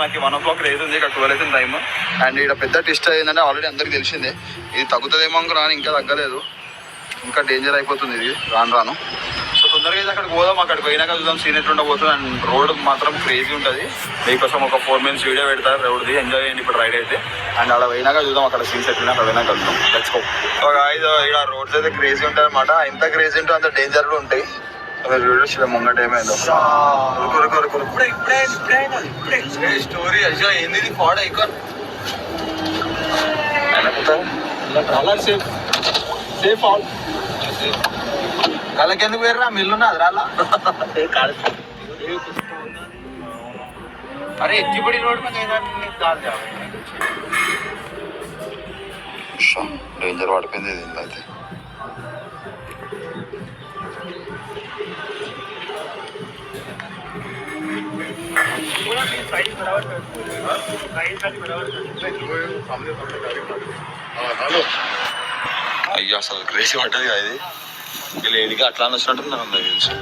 మనకి 1 o'clock raise ఉంది, ఇక్కడ 12 అవుతుంది టైమ్. అండ్ ఇక్కడ పెద్ద ట్విస్ట్ అయిందంటే ఆల్రెడీ అందరికి తెలిసిందే, ఇది తగ్గుతుందేమో అనుకున్నాను, ఇంకా తగ్గలేదు, ఇంకా డేంజర్ అయిపోతుంది ఇది రాను రాను. సో తొందరగా అయితే అక్కడికి పోదాం, అక్కడికి పోయినాక చూద్దాం సీన్ ఎట్లా ఉండబోతుంది. అండ్ రోడ్ మాత్రం క్రేజీ ఉంటుంది, మీకోసం ఒక 4 minutes వీడియో పెడతారు రోడ్ది, ఎంజాయ్ చేయండి ఇప్పుడు రైడ్ అయితే. అండ్ అలా పోయినాక చూద్దాం అక్కడ సీన్స్ ఎట్లా, అక్కడ పోయినాక వెళ్దాం. Let's go. ఇక్కడ రోడ్స్ అయితే క్రేజీ ఉంటాయి అనమాట, ఎంత క్రేజీ ఉంటే అంత డేంజర్ కూడా ఉంటాయి. చూడొచ్చు ముంగట ఏమైందో స్టోరీ అయ్యో ఏంది ఫాడ్ ఐకాన్ సేఫ్ సేఫ్ ఆల్ వాళ్ళకి ఎందుకు వేర్రా మిల్లున్నది రాలా. అరే ఎత్తిపడి రోడ్ డేంజర్ పడిపోయింది ఇది అయితే. అయ్యో అసలు క్రేజీ పడ్డది కదా ఇది, ఇంకా లేడీగా అట్లా వచ్చినట్టు నాకు తెలుసు.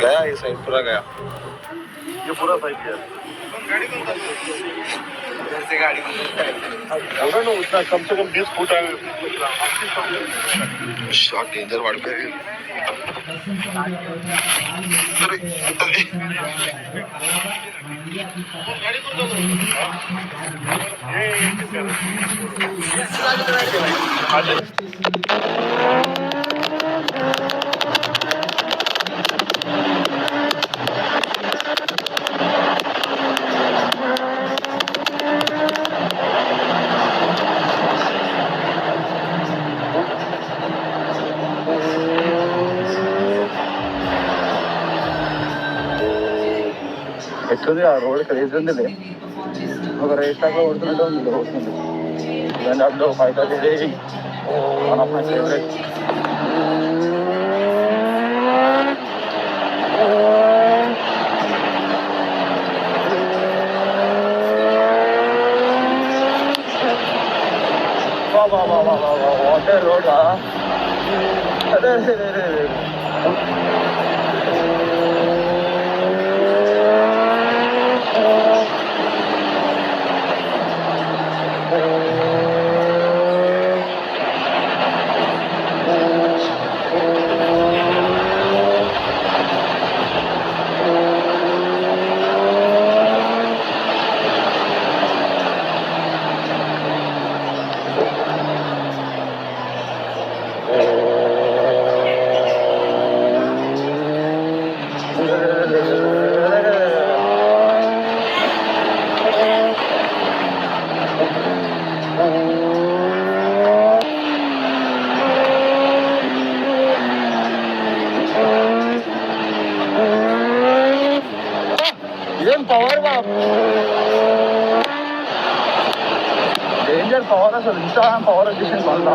गया ये साइड पूरा गया, ये पूरा साइड गया जैसे गाड़ी होगा ना उतना कम से कम 20 फुट आगे शॉट डेंजर वाड़ पे ఎట్లుంది ఆ రోడ్ క్రేజ్ ఉంది, ఒక రేస్ ట్రాక్ లో కొడుతున్నట్టు ఉంది వస్తుంది. ఇవన్నీ అప్పుడు 5:30 one of my favourite. Water road అదే ఇదేం పవర్ డేంజర్ పవర్, అసలు ఇంత పవర్ వచ్చేసింది కొంత.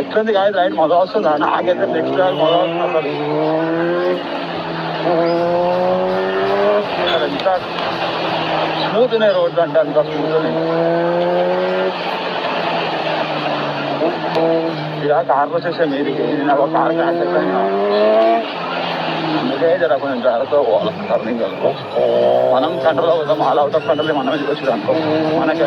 ఎట్లుంది కాదు రైడ్ మజా వస్తుంది, నాకైతే నెక్స్ట్ మజా వస్తుంది అసలు. ఎంత స్మూత్ ఉన్నాయి రోడ్స్ అంటే అంత స్మూత్ ఉన్నాయి. ఇలా కార్కి వచ్చేసే మీదికి నాకు ఒక కార్ క్యాన్సల్ అయినా, అందుకే జర కొంచెం జాగ్రత్తగా పోవాలి టర్నింగ్. మనం కంట్రోల్ అవుతాం, ఆల్ అవుట్ ఆఫ్ కంట్రోల్ మనం ఎందుకు వచ్చింది అనుకో మనకే.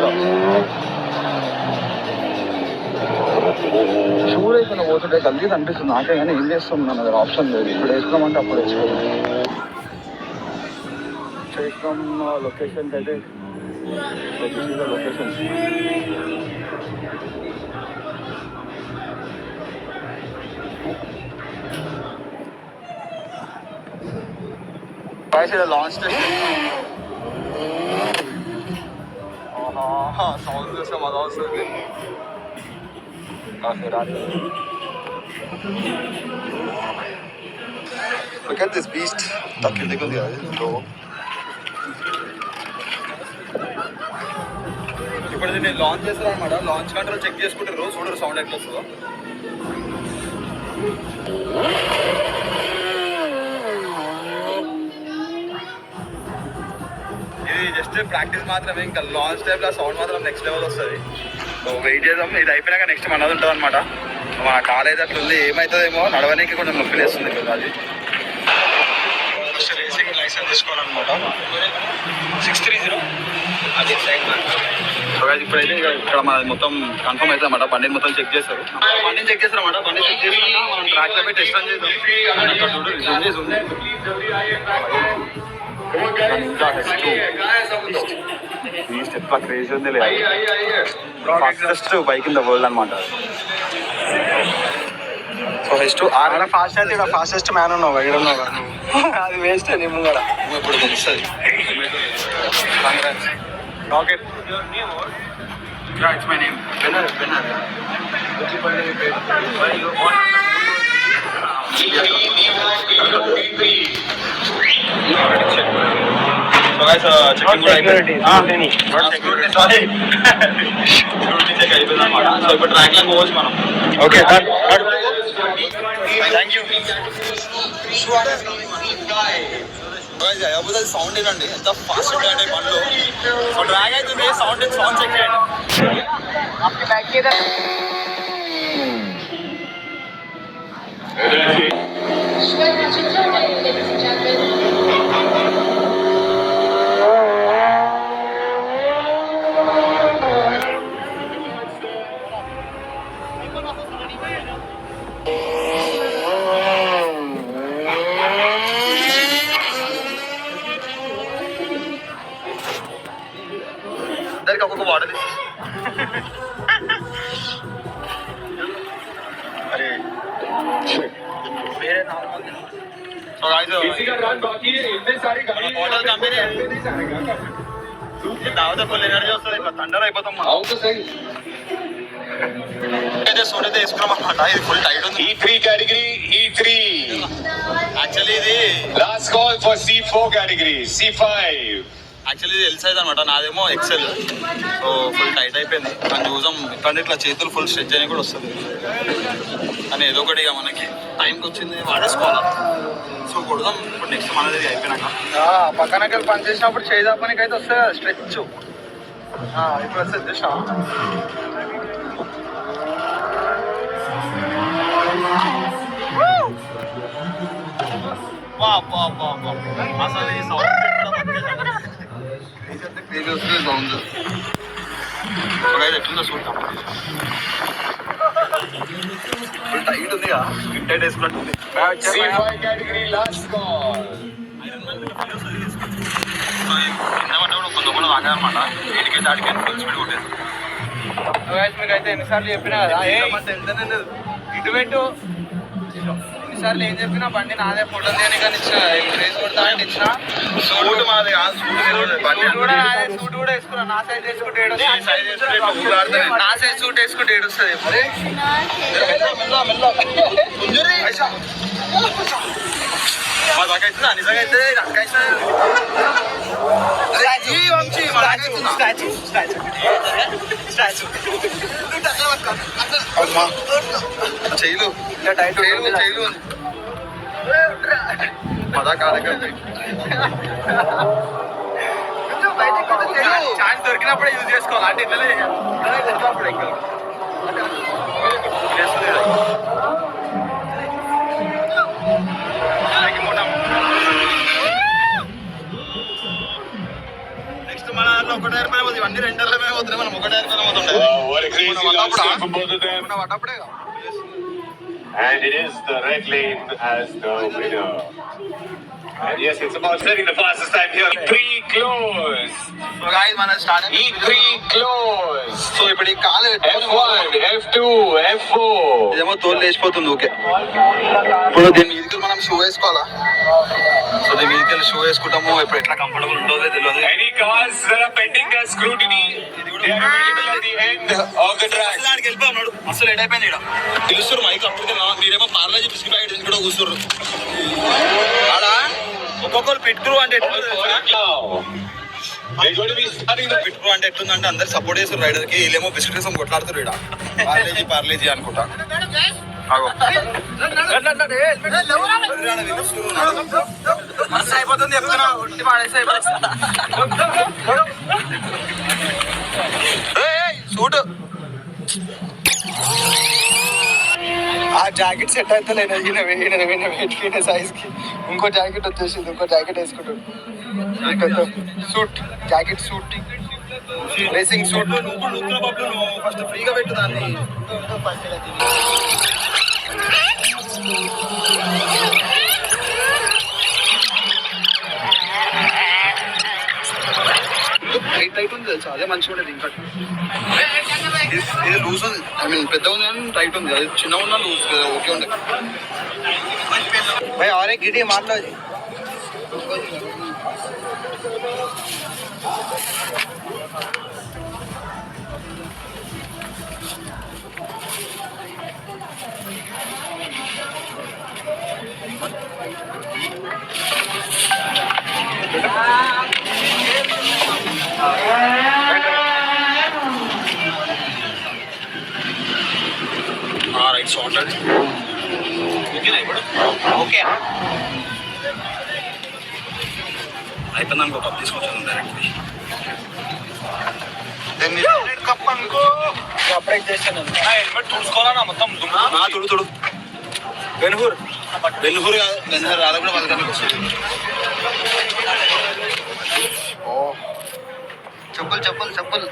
షూర్ వేసుకున్న పోతుంటే గల్లీకి అనిపిస్తుంది నాకే, కానీ ఏం చేస్తాం మన దగ్గర ఆప్షన్ లేదు. ఇప్పుడు వేసుకున్నామంటే అప్పుడు వేసుకోవాలి. చేస్తాం లొకేషన్కి అయితే లొకేషన్ లాంచ్ సౌండ్ చూస్తే మజా వస్తుంది. Look at this beast. Takil dekho diya hai bro. ఇప్పుడు నేను లాంచ్ చేస్తాను అనమాట. లాంచ్ కంట్రోల్ చెక్ చేసుకుంటారు, చూడరు సౌండ్ ఎట్లా వస్తుందో. ఇది జస్ట్ ప్రాక్టీస్ మాత్రమే, ఇంకా లాంచ్ టైంలో సౌండ్ మాత్రం నెక్స్ట్ లెవెల్ వస్తుంది. సో వెయిట్ చేద్దాం. ఇది అయిపోయినాక నెక్స్ట్ మనది ఉంటుంది అనమాట. మా కాలేజ్ అట్లా ఉంది, ఏమవుతుందేమో నడవడానికి కొంచెం నొప్పి వేస్తుంది కదా. అది రేసింగ్ లైసెన్స్ తీసుకోవాలన్నమాట. 630 అది సైడ్. ఇప్పుడైతే ఇక్కడ మన మొత్తం కన్ఫర్మ్ అవుతుంది అన్నమాట. బండిని మొత్తం చెక్ చేస్తారు. బండిని చెక్ చేస్తారన్నమాట. బండి చెక్ చేసి మనం ట్రాక్ లో టెస్ట్ రన్ చేద్దాం. ఈ స్టెప్ క్రేజ్ ఉంది లేదు, fastest bike in the world అనమాట. సో నెక్స్ట్ ఫాస్టెస్ట్ మ్యాన్ ఉన్నావు, ఇక్కడ ఉన్నావు. అది వేస్ట్ నీ ముంగడ ఇప్పుడు తెలుస్తుంది. రాకెట్ మై నేమ్ ఇప్పుడు ట్రాక్ లో పోవచ్చు మనం. Okay thank you. సౌండ్ ఏంటండి ఎంత ఫాస్ట్ ఉంటాయండి బండ్లు. సో డ్రాగ్ అవుతుంది, సౌండ్ చెక్ చేయండి. అందరికి ఒక్కొక్క వాటర్ అరే వేరే బాటిల్ కంపెనీ దావత ఫుల్ ఎనర్జీ వస్తుంది. ఇప్పుడు థండర్ అయిపోతాం మనం. అయితే సోడ్ అయితే వేసుకున్నాం అనమాట. ఇది ఫుల్ టైట్ ఉంది. E3 category, E3. యాక్చువల్లీ ఇది Last call for C4 category, C5. Actually ఇది ఎల్ సైజ్ అనమాట, నాదేమో ఎక్సెల్. సో ఫుల్ టైట్ అయిపోయింది. మనం చూసాం ఇక్కడ ఇట్లా చేతులు ఫుల్ స్ట్రెచ్ అని కూడా వస్తుంది. కానీ ఏదో ఒకటి ఇక మనకి టైంకి వచ్చింది వాడేసుకోవాలి. సో కొడదాం ఇప్పుడు నెక్స్ట్ మనది అయిపోయినాక. పక్కన పని చేసినప్పుడు చేయదాపనికి అయితే వస్తుంది కదా స్ట్రెచ్. ఇప్పుడు వస్తుంది చూసా. అసలు ఈ సౌండ్ ఎట్లుందో చూద్దాం. టైట్ ఉంది, tight వేసుకున్నట్టుంది. C5 category, last call. కొంత కూడా తాగాలన్నమాట. వీటికైతే ఆడికి ఫుల్ స్పీడ్ కొట్టేది. మీకు అయితే ఎన్నిసార్లు చెప్పినా కదా ఇటు పెట్టు. ఎన్నిసార్లు ఏం చెప్పినా బండి నాదే, ఫోటో తీయని కానీ ఇచ్చిన రేస్ కొడతా అంటే ఇచ్చిన. సూట్ మాది కాదు, సూట్ కూడా నాదే. సూట్ కూడా వేసుకున్నా, నా సైజ్ వేసుకుంటే నా సైజ్ సూట్ వేసుకుంటే ఏడుస్తుంది. మా దాకా అవుతుందా నిజంగా అయితే చేయలు చేయలు మదా కాలకండి. ఛాన్స్ దొరికినప్పుడే యూజ్ చేసుకోవాలి. అంటే ఇట్లనే నెక్స్ట్ మన దాంట్లో ఒక టైర్ పైన పోతుంది. ఇవన్నీ 2 టైర్ల పైన పోతున్నాయి, మనం ఒక టైర్ పైన పోతుంటాయి. పట్టప్పుడే. And it is the red lane as the winner. And yes, it's about setting the fastest time here. E3 close. So guys, మన స్టార్ట్ E3 close. సో ఇప్పుడు ఈ కాలు F1, F2, F4. ఇదేమో తోలు లేచిపోతుంది. ఓకే, ఇప్పుడు దీని మీదకి మనం షూ వేసుకోవాలా? సో దీని మీదకి షూ వేసుకుంటాము. ఇప్పుడు ఎట్లా కంఫర్టబుల్ ఉంటుందో తెలియదు. Any cars that are pending their scrutiny, they are available at the end of the track. దానికి వెళ్ళిపోన్నాడు. అసలు లేట్ అయిపోయింది. ఇక్కడ పిలుస్తారు మైక్ అప్పటికే. మీరేమో పార్లేజీ బిస్కెట్ ప్యాకెట్ తిని కూడా కూర్చున్నారు. ఆడ ఒక్కొక్కరు పిట్టురు అంటే We're going to be starting the bit pro అంటే ఎట్లుందంటే అందరు సపోర్ట్ చేస్తారు రైడర్ కి, వీళ్ళేమో బిస్కెట్ కోసం కొట్లాడుతారు ఇక్కడ పార్లేజీ అనుకుంటా. అయిపోతుంది సూట్. ఆ జాకెట్ సెట్ అయితే నేను సైజ్ కి ఇంకో జాకెట్ వచ్చేసింది, ఇంకో జాకెట్ వేసుకుంటాడు. Suit jacket suit racing suit. First ఫ్రీగా పెట్టు దాన్ని. టైట్ టైట్ ఉంది తెలుసా, అదే మంచిగా ఉండేది. ఇంకా ఇది లూజ్ ఉంది, ఐ మీన్ పెద్ద ఉంది కానీ టైట్ ఉంది. అది చిన్న ఉన్న లూజ్ ఓకే ఉండే. भाई और एक गिटी मार लो जी. Right sorted. ఓకే అయిపోయింది అనుకో. కప్ తీసుకొచ్చాను డైరెక్ట్. కప్ అనుకో అప్డేట్ చేస్తాను. హెల్మెట్ చూసుకోవాలన్నా మొత్తం తుడు తుడు. బెన్హూర్ బెన్హూర్ కాదు, బెన్హూర్ రాదా కూడా వాళ్ళకి వస్తుంది. ఓ చెప్పులు చెప్పులు చెప్పులు.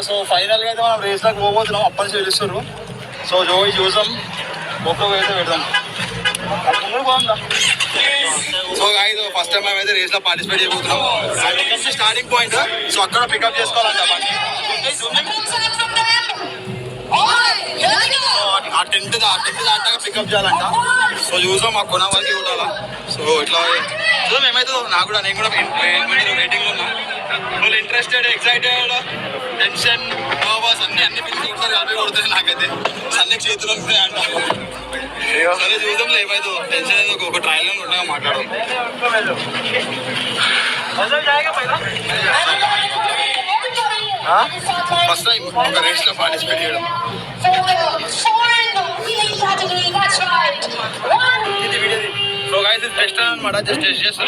సో ఫైనల్ గా అయితే మనం రేస్ లాగా పోబోతున్నాం. అప్పటి నుంచి తెలుస్తున్నారు. సో జోయి చూసాం, ఒక్కొక్క అయితే పెడదాం. బాగుందా? సో ఇది ఫస్ట్ టైం మేము అయితే రేస్ లో పార్టిసిపేట్ చేయబోతున్నాం. స్టార్టింగ్ పాయింట్, సో అక్కడ పికప్ చేసుకోవాలంట. ఆ టెంట్ దాటాక పికప్ చేయాలంట. సో చూసాం మాకు కొన వరకు చూడాలా. సో ఇట్లా చూద్దాం ఏమైతుందో. నేను కూడా వెయిటింగ్ లో ఉన్నా. వాళ్ళు ఇంట్రెస్టెడ్, ఎక్సైటెడ్, టెన్షన్, నర్వస్ అన్ని పిలిచి కొడతారు. కలిపి కొడుతుంది నాకైతే. సన్నకి చేతులు వస్తాయి అంట. సరే చూద్దాం ఏమైతుందో. టెన్షన్ ఒక ట్రయల్ ఉండగా మాట్లాడదాం. ఫస్ట్ టైం ఒక రేస్ లో పార్టిసిపేట్ చేయడం. సో గైస్ ఇది టెస్ట్ అనమాట, జస్ట్ టెస్ట్ చేస్తాం.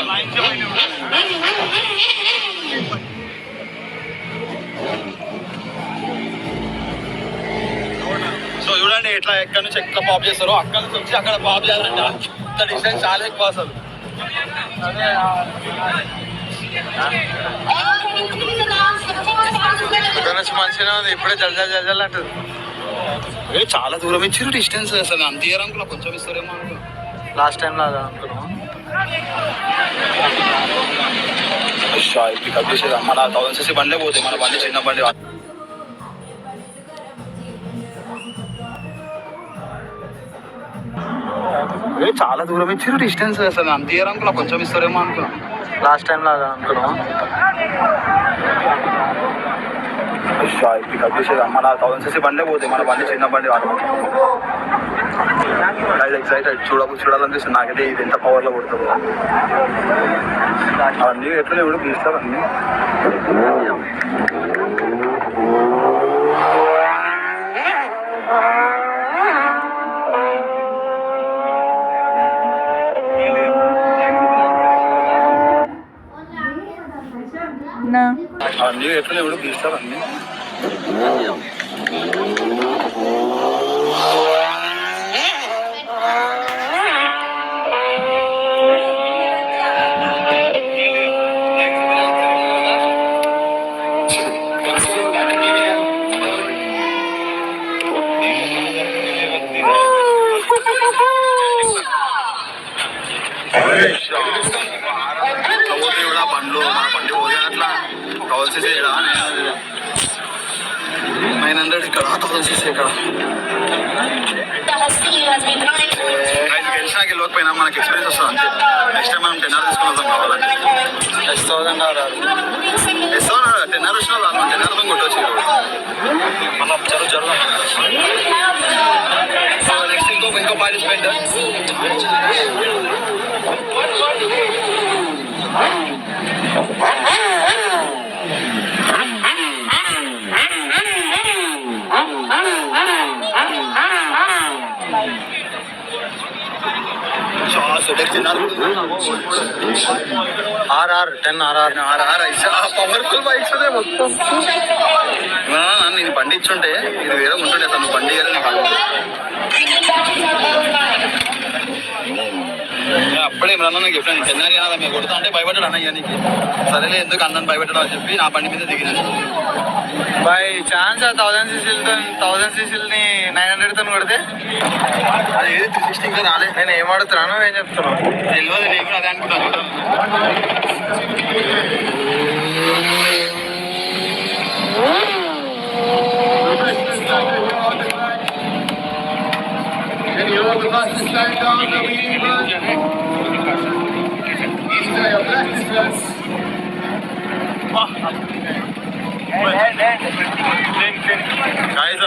సో చూడండి ఎట్లా ఎక్కడి నుంచి ఎక్కడ పాప్ చేస్తారో, అక్కడ నుంచి వచ్చి అక్కడ పాప్ చేయాలంట. ఇంత డిస్టెన్స్ చాలా ఎక్కువ అసలు. మంచిగా ఉంది. ఇప్పుడే జల్ అంటది. చాలా దూరం ఇచ్చారు డిస్టెన్స్. అసలు అంత ఇయర్ కొంచెం ఇస్తారేమో అనుకున్నా. లాస్ట్ టైం లాగా అనుకున్నాం. పికప్ చేసేది మన 1000cc బండే పోతాయి. మన బండి చిన్న బండి. చాలా దూరం ఇచ్చారు డిస్టెన్స్. అసలు అంత ఇయర్ అనుకున్నా, కొంచెం ఇస్తారేమో అనుకున్నా. లాస్ట్ టైం లాగా అనుకున్నాం. పికప్ చేసేది మన 1000cc బండే పోతాయి. మన బండి చిన్న బండి. ఎక్సైటెడ్ చూడాలనిపిస్తుంది నాకైతే. ఇది ఎంత పవర్ లో కొడుతుందో అవన్నీ ఎట్లా కూడా తీస్తారు అన్ని. అవన్నీ ఎట్లా కూడా తీస్తారు అన్ని. బండ్లు మన బండి పోతే అట్లా 1000cc 900 ఇక్కడ, 1000cc ఇక్కడ. గెలిచినా గెలవకపోయినా మనకి ఎక్స్పీరియన్స్ వస్తుంది అంతే. నెక్స్ట్ టైం మనం 10R తీసుకుని వస్తాం కావాలంటే. 10,000 రాదు, 10R వచ్చినా రాదు. 10R కొట్టవచ్చు మనం. జరుగు నెక్స్ట్ ఇంకో పార్టిసిపెంట్. పవర్ఫుల్ బైక్స్ మొత్తం. నేను బండి ఇచ్చుంటే ఇది వేరే ఉంటుండే అసలు నువ్వు బండి ఇయ్యాలి నాకు అప్పుడే ఏమన్నా నాకు చెప్పాను చెన్నై అలా మేము కొడతా అంటే భయపడ్డాడు అన్నయ్య నీకు సరేలే ఎందుకు అన్నని భయపెట్టడం అని చెప్పి నా బండి మీద దిగినాను. బై ఛాన్స్ 1000cc ని 900 తో కొడితే అది ఏది 360 ఇంకా రాలే. నేను ఏం ఆడుతున్నాను ఏం చెప్తున్నాను తెలియదు నేను కూడా అదే అనుకుంటాను. Guys,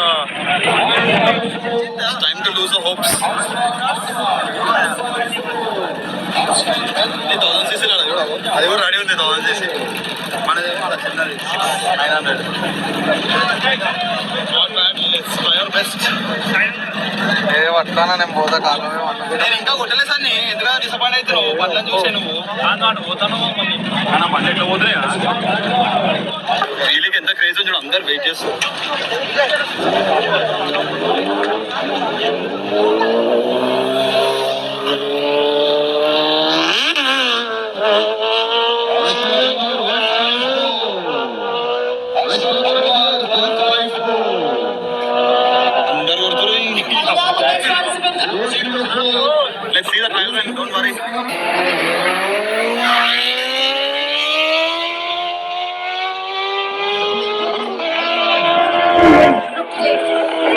it's time to lose the hopes. 1000cc అది కూడా రెడీ ఉంది 1000cc మనది మన చిన్నది 900. బెస్ట్ వస్తానా నేను పోతా కాలమే నేను ఇంకా కొట్టలే సార్ ఎందుకంటే డిసప్పాయింట్ అవుతావు బండ్లను చూసే నువ్వు పోతాను మన బండి ఎట్లా పోతున్నాయా వీళ్ళకి ఎంత క్రేజ్ చూడు అందరు వెయిట్ చేస్తారు. Let's see the trials and don't worry.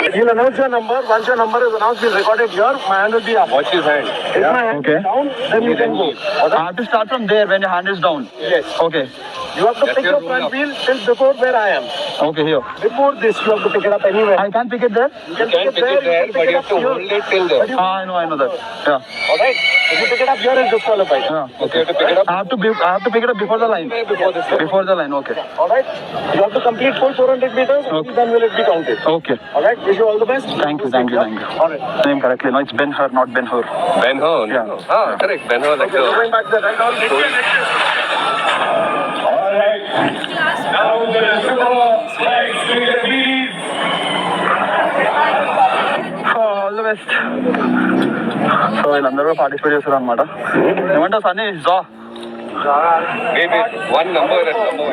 You'll announce your number. Once your number is announced, we'll record it here. My hand will be up. Watch his hand. If my hand Okay. is down, then you can go. I have to start from there when your hand is down. Yes. Okay. You have to pick your front wheel till before where I am. Okay, here. Before this, you have to pick it up anywhere. I can't pick it there? You can pick it there, but you have to here. hold it till there. But you- I know that. Yeah. Alright? If you pick it up here, it's disqualified. Yeah. Okay, you have to pick it up I have to pick it up before the line. before this. Before the line, okay. Alright? You have to complete full 400 meters, Okay. then will it be counted. Okay. Alright? Wish you all the best. Thank you. Alright. Name correctly. No, it's Ben Hur, not Ben Hur. Ben Hur. Yeah. Correct. Ben Hur like Okay, the. going back there, right? All Alright. Now the super flags to the bees. All the best. So వీళ్ళందరూ participate చేస్తారు అనమాట. ఏమంటావు సన్నీ జా Wait. One number and number.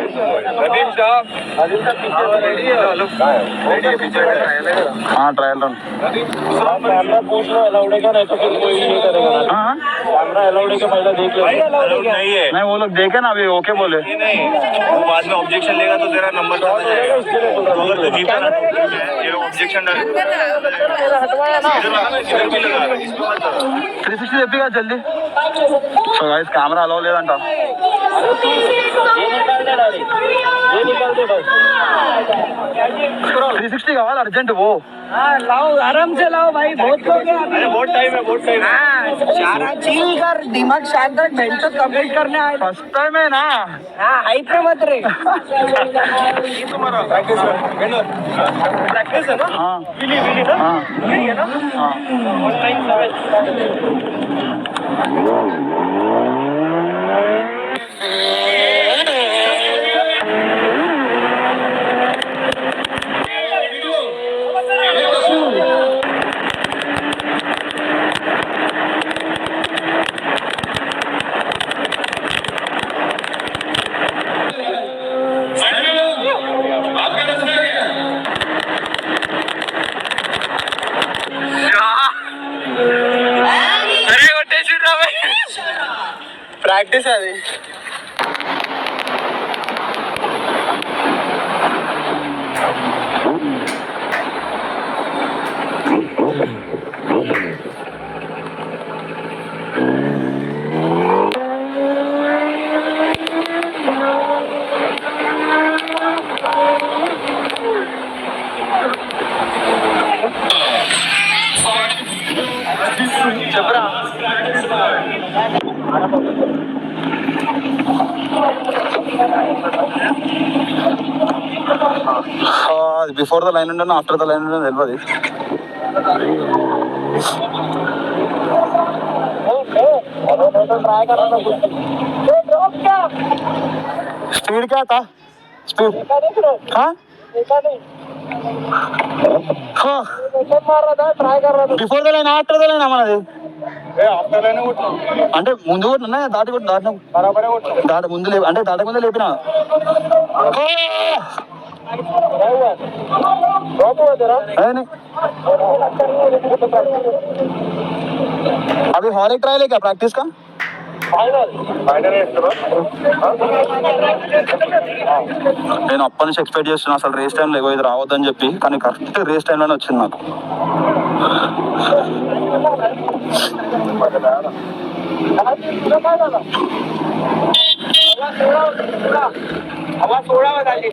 Nadeem Shah. Trial run camera पूछ लो allowed है क्या नहीं तो फिर कोई नहीं करेगा ना कैमरा अलाउड है क्या पहले देख लो नहीं है नहीं वो लोग देखे ना अभी ओके बोले नहीं वो बाद में ऑब्जेक्शन लेगा तो तेरा नंबर चला जाएगा अगर तू जीता ना ये ऑब्जेक्शन हटवाया ना इधर भी लगा 360 చెప్పిగా జల్దీ. సో గైస్ కెమెరా అలౌ లేదంట. ये निकाल दे डाली ये निकाल दे बस 360 కావాలి అర్జెంట్ वो लाओ आराम से लाओ भाई बहुत हो गया अभी बहुत टाइम है सारा चिल कर दिमाग शांत कर बेंच तो कंप्लीट करने आए ఫస్ట్ టైం ना हाँ हाइप पे मत रे ये तुम्हारा प्रैक्टिस है प्रैक्टिस है ना हाँ विली ना हाँ यही है ना हाँ 197 అరే కొట్టేసి ప్రాక్టీస్ అది. చెప్పరా అది బిఫోర్ ద లైన్ ఉండను ఆఫ్టర్ ద లైన్ ఉండను తెలియదు. स्पीड क्या था? स्पीड हाँ before the line after the line మనది అంటే ముందు కొట్టినా దాటి దాటి ముందు అంటే దాటి ముందే లేపిన अभी हॉल एक ट्रायल है क्या प्रैक्टिस का? నేను అప్పటి నుంచి ఎక్స్పెక్ట్ చేస్తున్నా అసలు రేస్ టైంలో ఏవో ఇది రావద్దని చెప్పి, కానీ కరెక్ట్ రేస్ టైంలోనే వచ్చింది నాకు.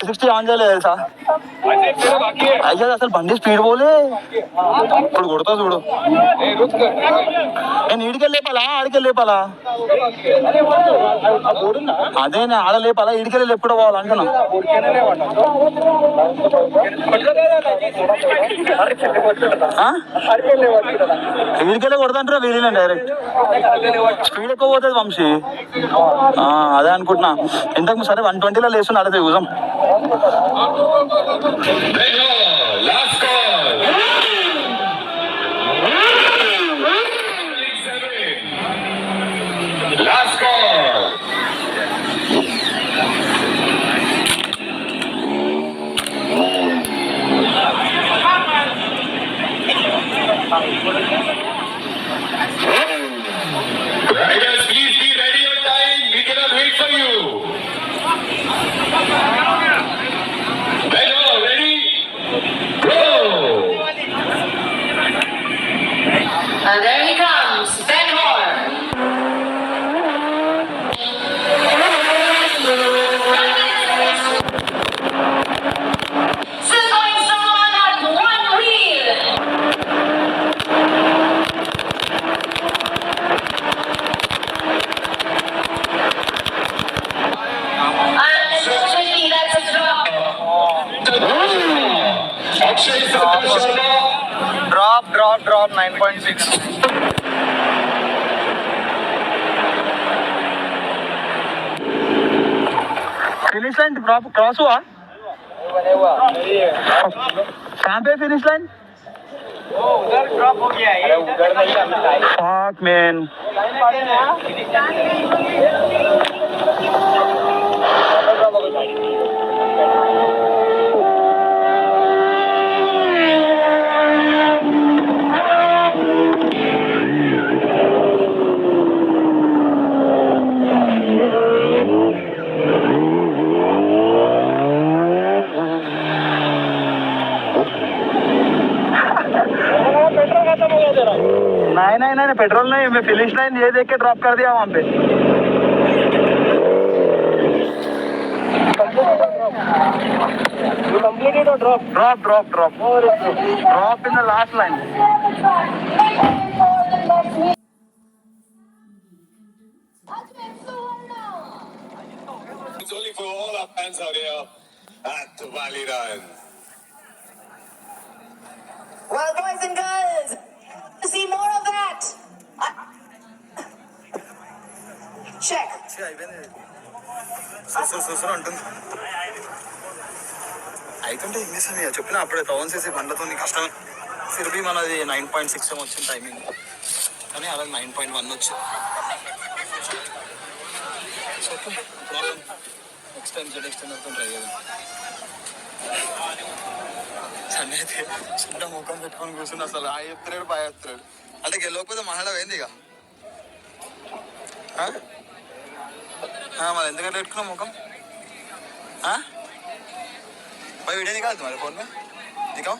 సిక్స్టీ ఆన్ చేయలేదు తెలుసా? అయితే అసలు బండి స్పీడ్ పోలే. ఇప్పుడు కొడతా చూడు. నేను ఈడికెళ్ళి లేపాలా ఆడికెళ్ళి లేపాలా? అదే నేను ఆడ లేపాలా ఈడికెళ్ళి ఎప్పుడు పోవాలంటున్నా. ఈడికెళ్ళి కొడతాంటారా వీళ్ళని డైరెక్ట్ స్పీడ్ ఎక్కువ పోతుంది వంశీ. అదే అనుకుంటున్నా. ఇంతకు సరే 120లో లేస్తున్నా అదే యూజం. Riders, please be ready on time. We cannot wait for you. Hello, ready? Go! And there he comes, Ben Horn. Still going strong at one wheel. And unfortunately, that's a drop. Akshay Sharma. Drop 9.6. Finish line drop cross हुआ? कहाँ पे finish line? उधर drop हो गया है. उधर नहीं. Fuck man. नहीं पेट्रोल नहीं, मैं फिनिश लाइन ये देख के ड्रॉप कर दिया वहाँ पे. Drop in the last line. It's only for all our fans out here at Valley Run. Well, boys and girls, to see more of that. Check. అయితే ఏం చేస్తాను చెప్పిన అప్పుడే 1000cc బండ్లతో కష్టమే. ఫిర్బీ మనది 9.6 వచ్చింది టైమింగ్, కానీ అలా 9.1 వచ్చింది. నెక్స్ట్ టైం జెడ్ ఎక్స్టెండర్తో ట్రై చేద్దాం. సండే అయితే చిన్న ముఖం పెట్టుకొని కూర్చుని అసలు ఆ చెప్తున్నాడు బాగా చెప్తున్నాడు అంటే గెలవకపోతే మహిళ ఏంది ఇక. మరి ఎందుకంటే పెట్టుకున్నాం ముఖం भाई वीडियो निकाल तुम्हारे फोन में दिखाओ.